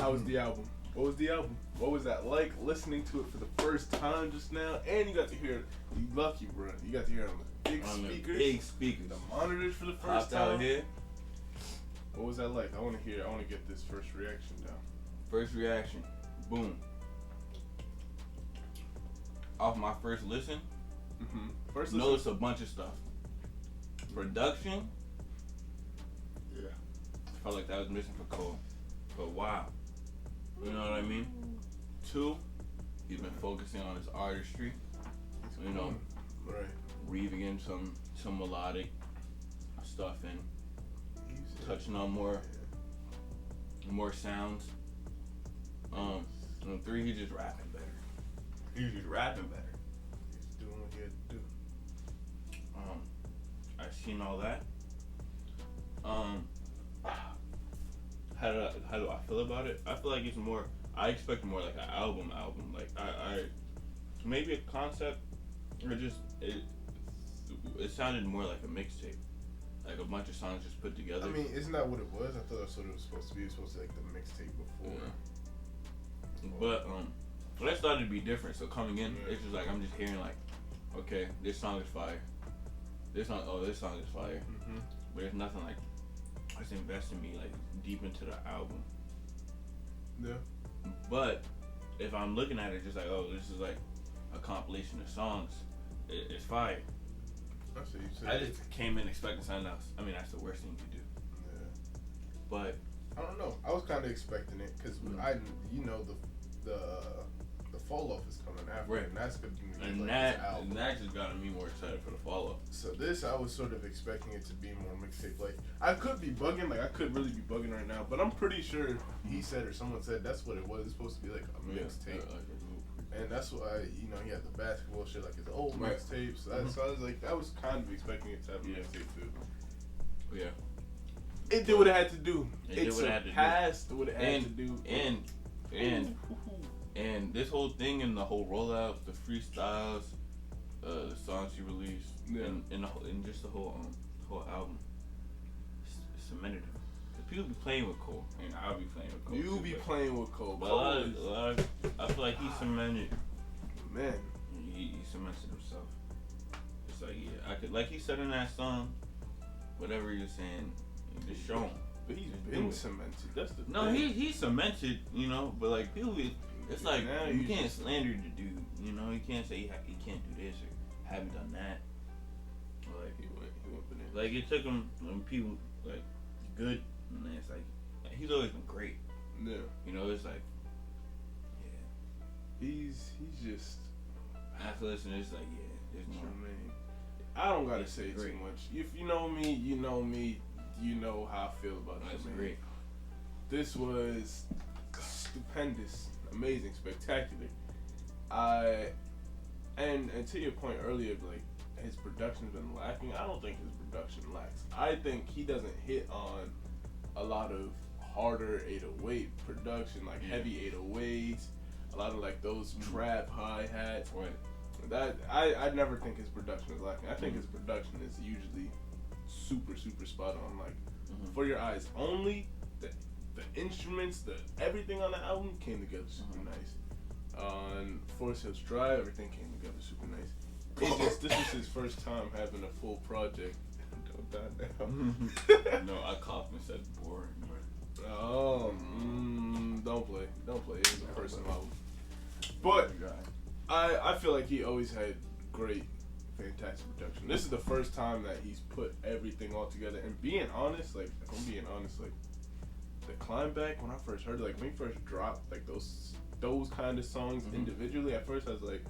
How was the album? What was the album? What was that like listening to it for the first time just now? And you got to hear it. You lucky, bro. You got to hear it on the big speakers. Big speakers. The monitors for the first time. Out here. What was that like? I want to hear. I want to get this first reaction down. First reaction. Boom. Off my first listen. Mm-hmm. First listen. Notice a bunch of stuff. Production. Yeah. I felt like that was missing for Cole for a while. You know what I mean? 2, he's been focusing on his artistry. You know, right. Weaving in some melodic stuff in, touching on more sounds. And 3, he's just rapping better. He's just rapping better. He's doing what he had to do. I've seen all that. How do I feel about it? I feel like it's more. I expect more like an album. Like I maybe a concept, or just it sounded more like a mixtape, like a bunch of songs just put together. I mean, isn't that what it was? I thought that's what it was supposed to be. It was supposed to be like the mixtape before. Yeah. But I just thought it'd be different. So coming in, it's just like I'm just hearing like, okay, this song is fire. This song is fire. Mm-hmm. But there's nothing like that's investing me like deep into the album. Yeah. But if I'm looking at it just like, oh, this is like a compilation of songs, it's fire. That's what you said. I just came in expecting something else. I mean, that's the worst thing you could do. Yeah. But I don't know. I was kind of expecting it because the fall off is coming after, right? And that's gonna be and that just got me more excited for the fall off. So this, I was sort of expecting it to be more mixtape. Like I could be bugging, like I could really be bugging right now, but I'm pretty sure he said or someone said that's what it was. It's supposed to be like a mixtape, and that's why he had the basketball shit like his old mixtapes. So I was like, I was kind of expecting it to have a mixtape too. Yeah. It did what it had to do. It surpassed what it had to do. And this whole thing and the whole rollout, the freestyles, the songs he released, and just the whole album, cemented him. People be playing with Cole, and I'll be playing with Cole. You be playing with Cole, but I feel like he cemented. Man, he cemented himself. It's like like he said in that song, whatever you're saying, just show him. But he's been cemented. That's the thing. He's cemented, but like people be. It's like you can't slander the dude, You can't say he can't do this or haven't done that. Like he went banana. Like it took him when people like good, and it's like he's always been great. Yeah. It's like he's just. After listening, it's like there's more. I don't gotta say too much. If you know me, you know me. You know how I feel about That's Tremaine. Great. This was stupendous. Amazing, spectacular. And to your point earlier, like his production's been lacking. I don't think his production lacks. I think he doesn't hit on a lot of harder 808 production, like heavy 808s, a lot of like those trap hi hats. Right. That I never think his production is lacking. I think his production is usually super spot on. Like for your eyes only. The instruments, everything on the album came together super nice. On Forest Hills Drive, everything came together super nice. It's just this was his first time having a full project. Don't die now. No, I coughed and said boring. Oh, don't play. It was a personal album. But I feel like he always had great, fantastic production. This is the first time that he's put everything all together. And being honest, like if I'm being honest, like. The Climb Back, when I first heard it, like when he first dropped like those kind of songs individually, at first I was like,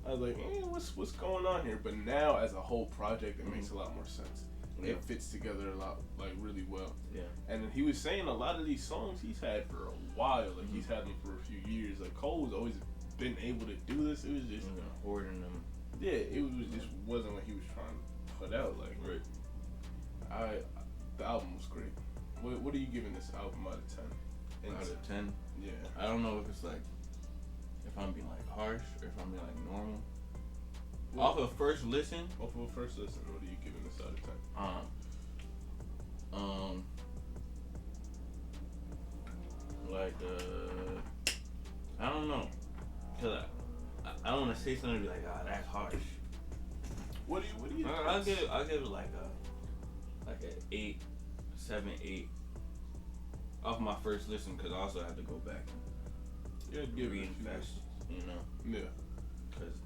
what's going on here? But now as a whole project, it makes a lot more sense. Yeah. It fits together a lot, like really well. Yeah. And he was saying a lot of these songs he's had for a while, like he's had them for a few years. Like Cole's always been able to do this. It was just hoarding them. Yeah, it was just wasn't what he was trying to put out. Like, the album was great. What are you giving this album out of 10? Out of 10? Yeah. I don't know if it's like, if I'm being like harsh or if I'm being like normal. Off of first listen, what are you giving this out of 10? Like, I don't know. Cause I don't want to say something and be like, oh, that's harsh. What do you? I'll give it like a 8, 7, 8 off my first listen, because I also have to go back and reinvest, you know. Yeah. Cause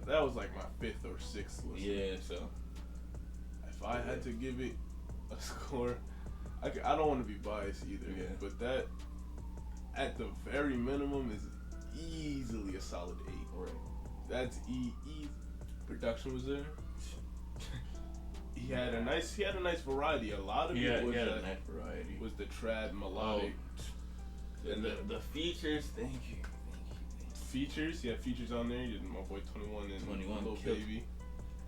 that was like my 5th or 6th listen. Yeah, so if I had to give it a score, I don't want to be biased either. Yeah. But that, at the very minimum, is easily a solid 8. Right. That's easy. Production was there. He had a nice variety. A lot of it was a nice variety. Was the trad melodic. And the features, thank you. Features, he had features on there. You had my boy 21 and 21 Lil Baby.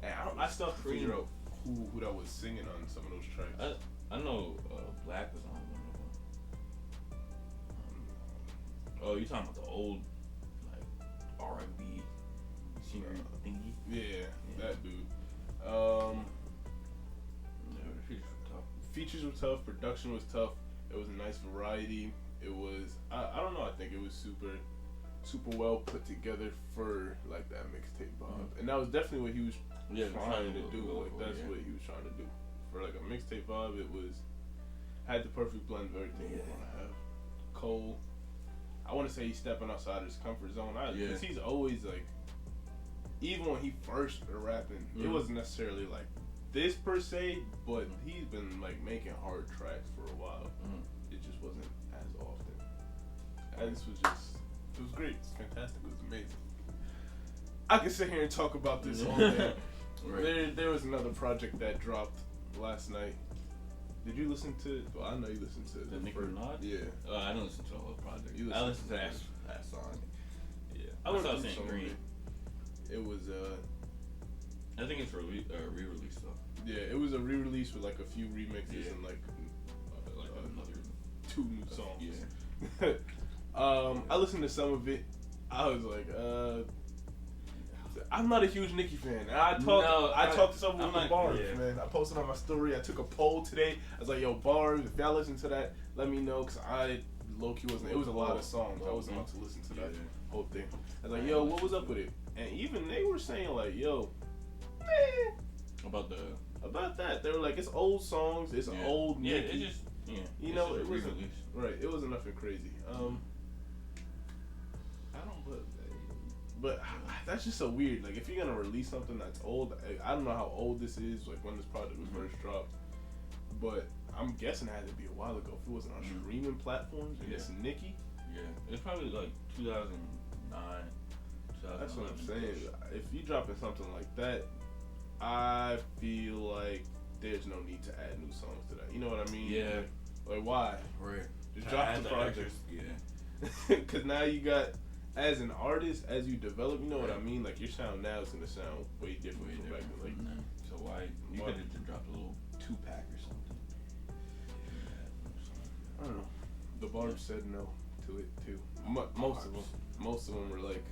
And I still have to figure out who that was singing on some of those tracks. I know Black was on one of them. Oh, you talking about the old like R&B singer thingy? Yeah, that dude. The features were tough. Features were tough. Production was tough. It was a nice variety. It was I don't know. I think it was super well put together for like that mixtape vibe, and that was definitely what he was trying to do. Like that's what he was trying to do for like a mixtape vibe. It had the perfect blend of everything you want to have. Cole, I want to say he's stepping outside his comfort zone. Because he's always like, even when he first started rapping, it wasn't necessarily like this per se, but he's been like making hard tracks for a while. It just wasn't as often. And this was just. It was great. It's fantastic. It was amazing. I could sit here and talk about this all day. Right. There was another project that dropped last night. Did you listen to? Well, I know you listened to the Nicki Minaj. Yeah. I didn't listen to the whole project. I listened to that song. Yeah. I saw Saint Green. It was I think it's re-release though. Yeah, it was a re-release with like a few remixes and like another 2 new songs. Yeah. I listened to some of it. I was like, I'm not a huge Nicki fan. And I talked to someone with the bars, man. I posted on my story. I took a poll today. I was like, yo, bars, if y'all listen to that, let me know. Because I low-key wasn't. It was a lot of songs. I wasn't about to listen to that whole thing. I was like, yo, what was up with it? And even they were saying, like, yo, About that. They were like, it's old songs. It's old Nicki. Yeah, it just, you know, it wasn't. Right, it wasn't nothing crazy. But that's just so weird. Like, if you're gonna release something that's old, I don't know how old this is, like when this project was first dropped, but I'm guessing it had to be a while ago if it wasn't on streaming platforms. And it's Nicki. Yeah, it's probably like 2009. That's what I'm saying. If you dropping something like that, I feel like there's no need to add new songs to that. You know what I mean? Yeah. Like why? Right. Just drop the project. Yeah. Because now you got. As an artist, as you develop, you know what I mean? Like, your sound now is going to sound way different from back then. Like, so why? You could have just dropped a little 2-pack or something. I don't know. The barbs said no to it, too. Most of them were like,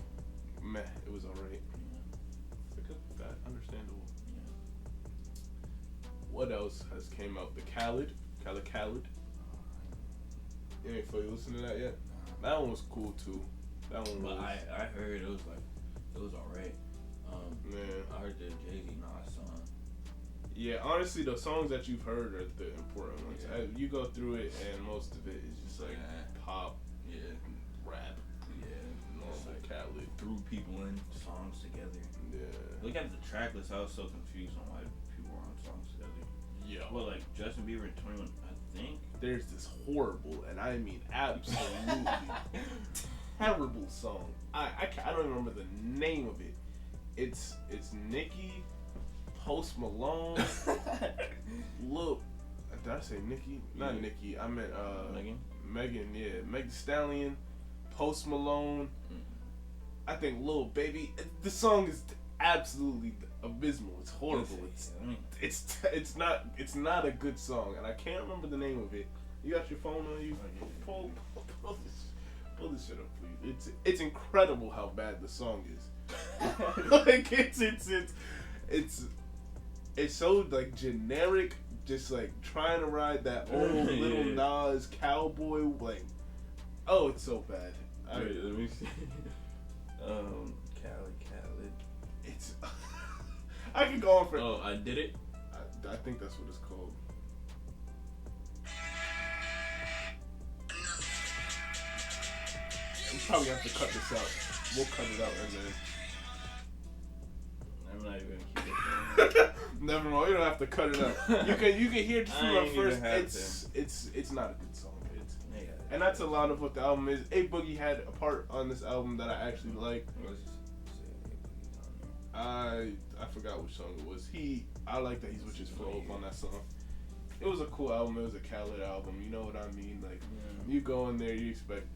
meh, it was alright. It's like, that understandable. Yeah. What else has came out? The Khaled. You ain't fully listened to that yet? That one was cool, too. That one was. I heard it was alright. Man, I heard the Jay-Z Nas song. Yeah, honestly, the songs that you've heard are the important ones. Yeah. You go through it, and most of it is just like pop, rap, normal Khaled. Threw people in songs together. Yeah. Look at the track list. I was so confused on why people were on songs together. Yeah. Well, like Justin Bieber and 21, I think. There's this horrible, and I mean absolutely terrible song. I don't even remember the name of it. It's Nicki, Post Malone, Lil. Did I say Nicki? Not Nicki. I meant Megan. Yeah, Meg Thee Stallion, Post Malone. I think Lil Baby. The song is absolutely abysmal. It's horrible. It's not a good song, and I can't remember the name of it. You got your phone on you? Pull this shit up, please. It's incredible how bad the song is. Like it's so like generic, just like trying to ride that old Little Nas cowboy like Oh, it's so bad. Wait, let me see. Khaled. It's. I could go on for. Oh, I did it. I think that's what it's called. We probably have to cut this out. We'll cut it out and then. I'm not even gonna keep it. Never mind. You don't have to cut it out. You can hear it from I first. even It's not a good song. Yeah. And that's a lot of what the album is. A Boogie had a part on this album that I actually liked. I forgot which song it was. I like that he switches flow up on that song. It was a cool album. It was a Khaled album. You know what I mean? Like you go in there, you expect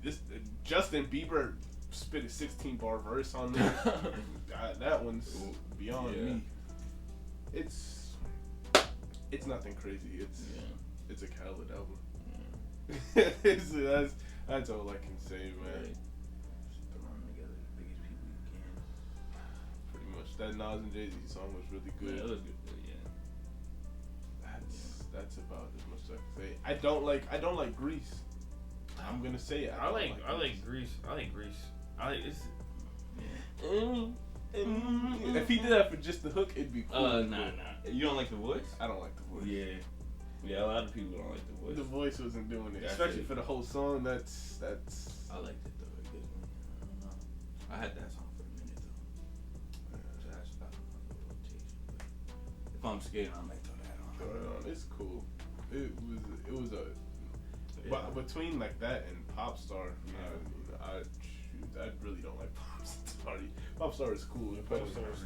this. Justin Bieber spit a 16-bar verse on there. That one's beyond me. It's nothing crazy. It's a Khaled album. Yeah. that's all I can say, man. Right. Just throw them together, the biggest people you can. Pretty much. That Nas and Jay-Z song was really good. Yeah, it was good. That's about as much as I can say. I don't like Grease. I'm gonna say it. I like Grease. It's. If he did that for just the hook, it'd be cool. Nah. You don't like the voice? I don't like the voice. Yeah, a lot of people don't like the voice. The voice wasn't doing it, That's especially it. for the whole song. That's. I liked it though. It gives me. I don't know. I had that song for a minute though. So that's about my little rotation. But if I'm skating, I might throw that on. It's cool. It was a. But between like that and Popstar, I really don't like Popstar. Popstar is cool. Popstar is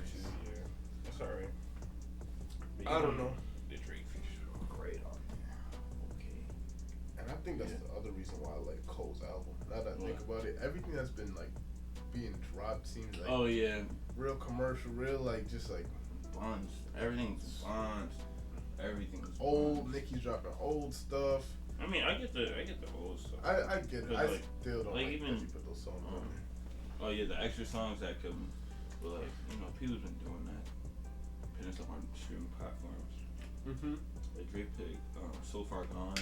that's alright. I don't know. The Drake features were great on there. Okay. And I think that's the other reason why I like Cole's album. Now that I think about it, everything that's been like being dropped seems like real commercial, real like just like buns. Everything's buns. Everything's old. buns. Nicki's dropping old stuff. I mean, I get the old stuff. I get it. I like, still don't like even that you put those songs on there. Oh yeah, the extra songs that come, but like people's been doing that, putting stuff on streaming platforms. Mm-hmm. Like Drake put "So Far Gone"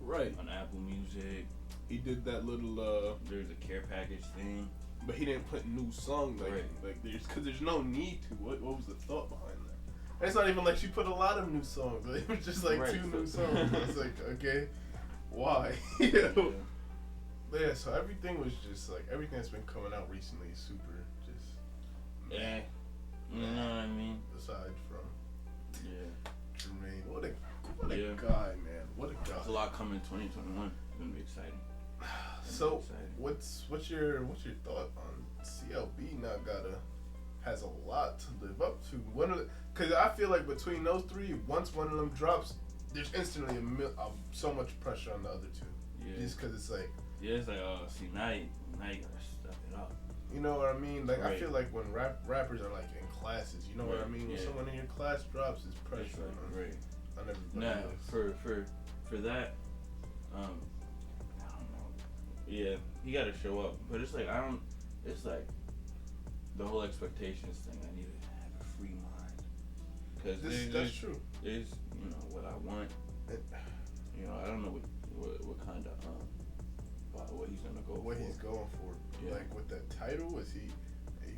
right on Apple Music. He did that little. There's a care package thing, but he didn't put new songs right. like there's no need to. What was the thought behind that? It's not even like she put a lot of new songs. It was just like 2 new songs. It's like okay, why? Yeah, so everything was just like everything that's been coming out recently is super just. Yeah, you know what I mean. Aside from Jermaine, what a guy, man! What a guy! There's a lot coming in 2021. It's gonna be exciting. So, what's your thought on CLB? Now has a lot to live up to. Because I feel like between those three, once one of them drops, there's instantly so much pressure on the other two. Yeah. Just because it's like. Yeah, it's like see now you gotta step it up. You know what I mean? Like right. I feel like when rappers are like in classes, you know what I mean? When someone in your class drops, it's pressure on everybody. Now for that, I don't know. Yeah, he got to show up, but it's like It's like the whole expectations thing. I need to have a free mind because that's true. There's what I want. I don't know what kind of what he's gonna go. What for. he's going for, like with that title, is he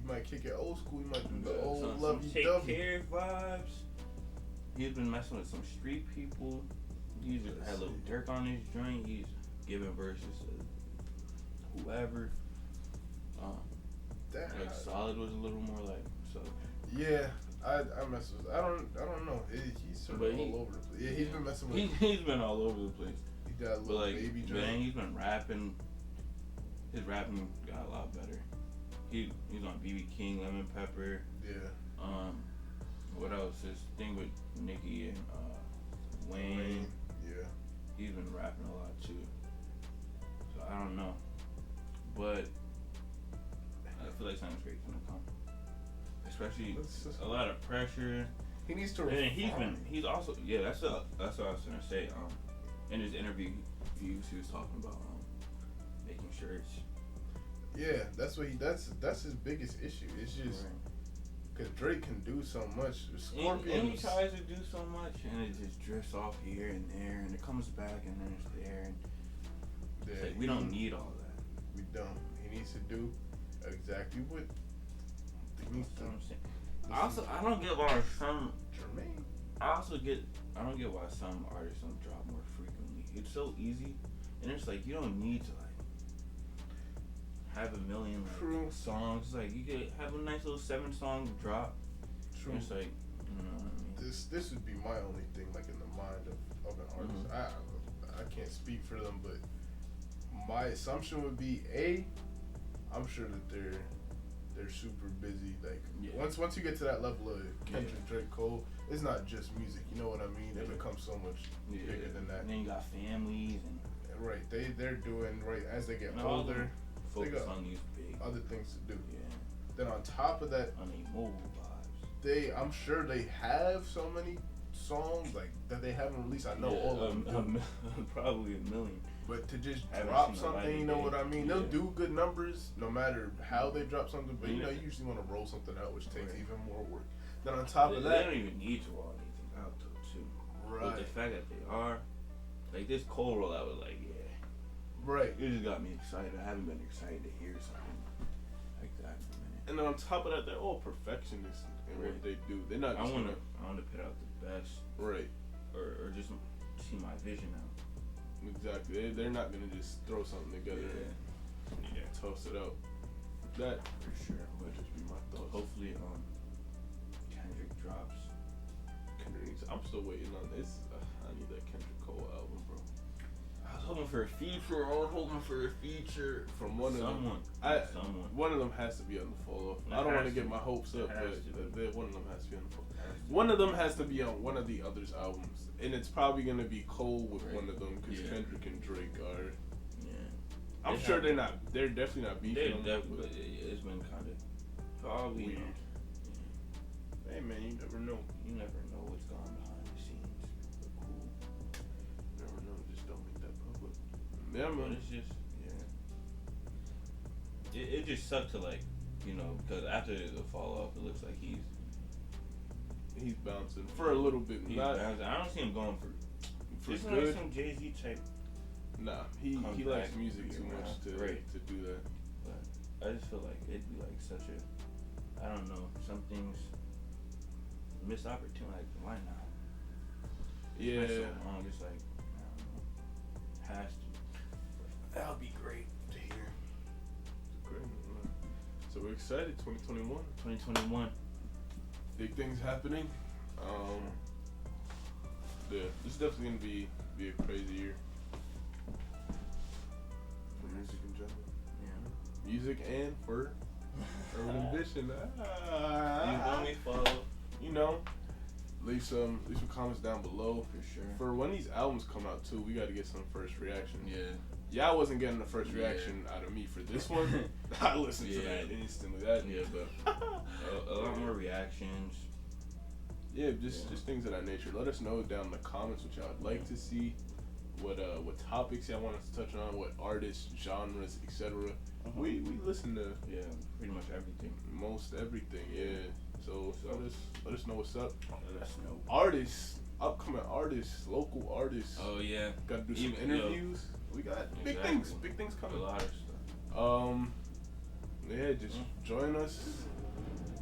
might kick it old school. He might do the old love you take care vibes. He's been messing with some street people. He's had a little Dirk on his joint. He's giving verses to whoever. Like Solid was a little more like so. Yeah, I mess with. I don't know. He's sort of all over the place. Yeah, he's been messing with. He's been all over the place. He got a little baby joint. Man, he's been rapping. His rapping got a lot better. He's on BB King, Lemon Pepper. Yeah. What else? His thing with Nicki and Wayne. Yeah. He's been rapping a lot too. So I don't know, but I feel like something's great gonna come. Especially a lot of pressure. He needs to. And he's also that's what I was gonna say. In his interview, he was talking about making shirts. Yeah, that's his biggest issue. It's just because Drake can do so much. Scorpion. And he tries to do so much, and it just drifts off here and there, and it comes back, and then it's there. And It's like we don't need all that. We don't. He needs to do exactly what he needs to. I don't get why some. Jermaine. I don't get why some artists don't drop more frequently. It's so easy, and it's like you don't need to like have a million like, songs. It's like you could have a nice little 7-song drop. True. It's like, you know what I mean? This would be my only thing, like in the mind of an artist. I can't speak for them, but my assumption would be I'm sure that they're super busy. Like once you get to that level of Kendrick, Drake, Cole, it's not just music. You know what I mean? It becomes so much bigger than that. And then you got families and right. They're doing right as they get older. Focus they got on these big other things to do. Yeah. Then on top of that, on the mobile vibes. I'm sure they have so many songs like that they haven't released. I know all of them. Probably a million. But to just drop something, you know what I mean? Yeah. They'll do good numbers no matter how they drop something. But you know, you usually want to roll something out, which takes even more work. Then on top of that, they don't even need to roll anything out though, too. Right. But the fact that they are, like this Cole rollout was like, right. It just got me excited. I haven't been excited to hear something like that in a minute. And then on top of that, they're all perfectionists in what they do. They're not. I want to put out the best. Right. Or just see my vision out. Exactly. They're not gonna just throw something together and toss it out. That for sure would just be my thoughts. Hopefully, Kendrick drops. I'm still waiting on this. I need that Kendrick Cole album, bro. I was hoping for a feature. From one of them. One of them has to be on the fall off. I don't want to get my hopes up, but one of them has to be on the fall. One of them has to be on one of the others' albums, and it's probably gonna be Cole with one of them because Kendrick and Drake are. Yeah. I'm sure they're not. They're definitely not beefing. It's been kind of probably weird. Yeah. Hey man, you never know. You never know what's going on behind the scenes. But cool. You never know. Just don't make that public. Yeah, man. It's just It just sucked to like, you know, because after the fall off, it looks like he's bouncing for a little bit. Bouncing. I don't see him going for good. Like some Jay-Z type. Nah, he likes music too much to do that. But I just feel like it'd be like such a, I don't know, some things missed opportunity. Like why not? Yeah. So long, it's like I don't know, has to. That'll be great to hear. Great. So we're excited. 2021. Big things happening. Yeah, this is definitely gonna be a crazy year for music in general. Yeah. Music and for Urban Ambition. You know me, follow. You know, leave some comments down below for sure. For when these albums come out too, we got to get some first reaction. Yeah. I wasn't getting the first reaction out of me for this one. I listened to that instantly. But a lot more reactions. Yeah, just things of that nature. Let us know down in the comments what y'all would like to see, what topics y'all want us to touch on, what artists, genres, etc. We listen to pretty much everything. Most everything, So let us know what's up. Let us know. Artists, upcoming artists, local artists. Oh yeah. Gotta do some interviews. We got big things coming. A lot of stuff. Just join us.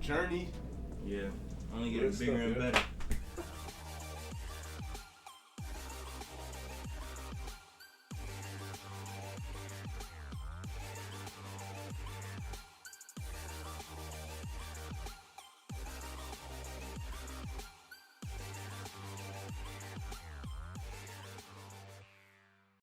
Journey. Yeah. Only getting bigger and better.